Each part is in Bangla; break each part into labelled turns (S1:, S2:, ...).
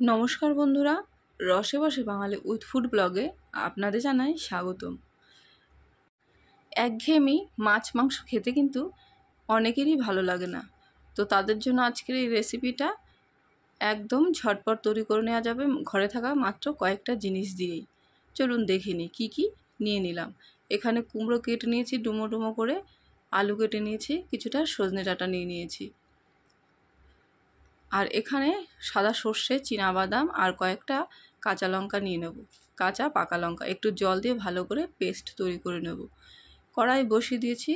S1: নমস্কার বন্ধুরা, রসে বসে বাঙালি উইথ ফুড ব্লগে আপনাদের জানাই স্বাগতম। একঘেয়েমি মাছ মাংস খেতে কিন্তু অনেকেরই ভালো লাগে না, তো তাদের জন্য আজকের এই রেসিপিটা একদম ঝটপট তৈরি করে নেওয়া যাবে ঘরে থাকা মাত্র কয়েকটা জিনিস দিয়েই। চলুন দেখে নিই কী কী নিয়ে নিলাম। এখানে কুমড়ো কেটে নিয়েছি ডুমো ডুমো করে, আলু কেটে নিয়েছি, কিছুটা সজনে ডাঁটা নিয়ে নিয়েছি, আর এখানে সাদা সর্ষে, চীনাবাদাম আর কয়েকটা কাঁচা লঙ্কা নিয়ে নেব, কাঁচা পাকা লঙ্কা। একটু জল দিয়ে ভালো করে পেস্ট তৈরি করে নেব। কড়াই বসিয়ে দিয়েছি,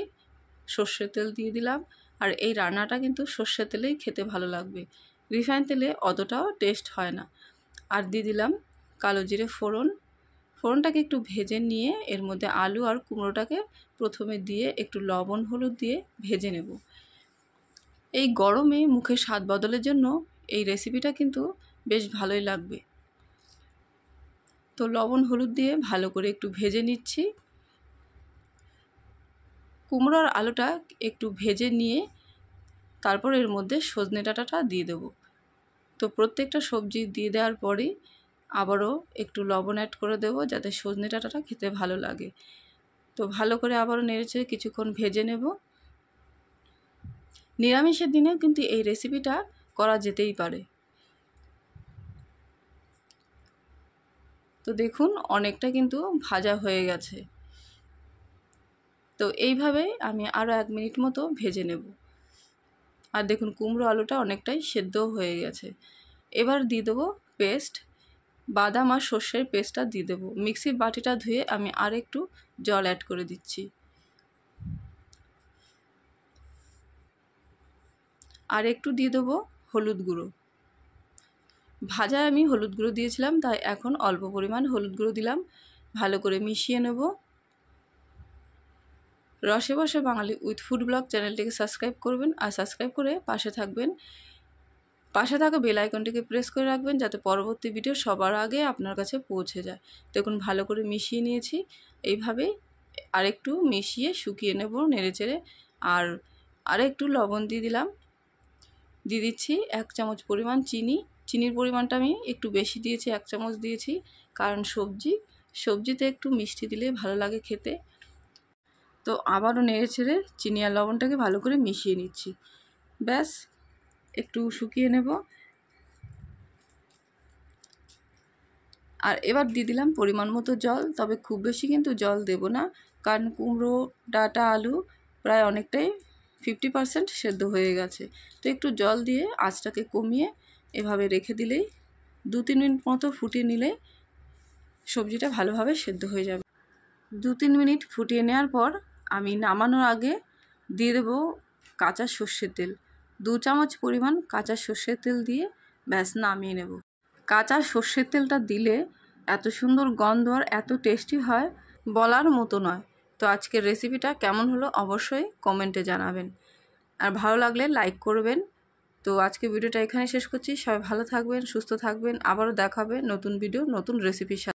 S1: সর্ষের তেল দিয়ে দিলাম। আর এই রান্নাটা কিন্তু সর্ষের তেলেই খেতে ভালো লাগবে, রিফাইন তেলে অতটাও টেস্ট হয় না। আর দিয়ে দিলাম কালো জিরে ফোড়ন। ফোড়নটাকে একটু ভেজে নিয়ে এর মধ্যে আলু আর কুমড়োটাকে প্রথমে দিয়ে একটু লবণ হলুদ দিয়ে ভেজে নেব। এই গরমে মুখে স্বাদ বদলের জন্য এই রেসিপিটা কিন্তু বেশ ভালোই লাগবে। তো লবণ হলুদ দিয়ে ভালো করে একটু ভেজে নিচ্ছি। কুমড়ো আর আলুটা একটু ভেজে নিয়ে তারপর এর মধ্যে সজনে ডাঁটাটা দিয়ে দেব। তো প্রত্যেকটা সবজি দিয়ে দেওয়ার পরেই আবারও একটু লবণ অ্যাড করে দেব, যাতে সজনে ডাঁটাটা খেতে ভালো লাগে। তো ভালো করে আবারও নেড়েচেড়ে কিছুক্ষণ ভেজে নেব। নিরামিষের দিনেও কিন্তু এই রেসিপিটা করা যেতেই পারে। তো দেখুন অনেকটা কিন্তু ভাজা হয়ে গেছে। তো এইভাবে আমি আরও 1 মিনিট মতো ভেজে নেব। আর দেখুন কুমড়ো আলুটা অনেকটাই সেদ্ধ হয়ে গেছে। এবার দিয়ে দেবো পেস্ট, বাদাম আর সর্ষের পেস্টটা দিয়ে দেবো। মিক্সির বাটিটা ধুয়ে আমি আর একটু জল অ্যাড করে দিচ্ছি। আর একটু দিয়ে দেবো হলুদ গুঁড়ো। ভাজায় আমি হলুদ গুঁড়ো দিয়েছিলাম, তাই এখন অল্প পরিমাণ হলুদ গুঁড়ো দিলাম। ভালো করে মিশিয়ে নেব। রসে বসে বাঙালি উইথ ফুড ব্লগ চ্যানেলটিকে সাবস্ক্রাইব করবেন, আর সাবস্ক্রাইব করে পাশে থাকবেন। পাশে থাকা বেল আইকনটিকে প্রেস করে রাখবেন, যাতে পরবর্তী ভিডিও সবার আগে আপনার কাছে পৌঁছে যায়। দেখুন ভালো করে মিশিয়ে নিয়েছি। এইভাবেই আরেকটু মিশিয়ে শুকিয়ে নেব নেড়েচেড়ে। আর একটু লবণ দিয়ে দিলাম। দিয়ে দিচ্ছি 1 চামচ পরিমাণ চিনি। চিনির পরিমাণটা আমি একটু বেশি দিয়েছি, 1 চামচ দিয়েছি, কারণ সবজিতে একটু মিষ্টি দিলে ভালো লাগে খেতে। তো আবারও নেড়েচেড়ে চিনি আর লবণটাকে ভালো করে মিশিয়ে নিচ্ছি। ব্যাস, একটু শুকিয়ে নেব। আর এবার দিয়ে দিলাম পরিমাণ মতো জল, তবে খুব বেশি কিন্তু জল দেব না, কারণ কুমড়ো ডাঁটা আলু প্রায় অনেকটাই 50% সেদ্ধ হয়ে গেছে। তো একটু জল দিয়ে আঁচটাকে কমিয়ে এভাবে রেখে দিলেই 2-3 মিনিট মতো ফুটিয়ে নিলে সবজিটা ভালোভাবে সেদ্ধ হয়ে যাবে। 2-3 মিনিট ফুটিয়ে নেওয়ার পর আমি নামানোর আগে দিয়ে দেবো কাঁচা সর্ষের তেল। 2 চামচ পরিমাণ কাঁচা সর্ষের তেল দিয়ে ব্যাস নামিয়ে নেব। কাঁচা সর্ষের তেলটা দিলে এত সুন্দর গন্ধ আর এত টেস্টি হয়, বলার মতো নয়। তো আজকের রেসিপিটা কেমন হলো অবশ্যই কমেন্টে জানাবেন, আর ভালো লাগলে লাইক করবেন। তো আজকে ভিডিওটা এখানে শেষ করছি। সবাই ভালো থাকবেন, সুস্থ থাকবেন। আবারও দেখা হবে নতুন ভিডিও নতুন রেসিপির সাথে।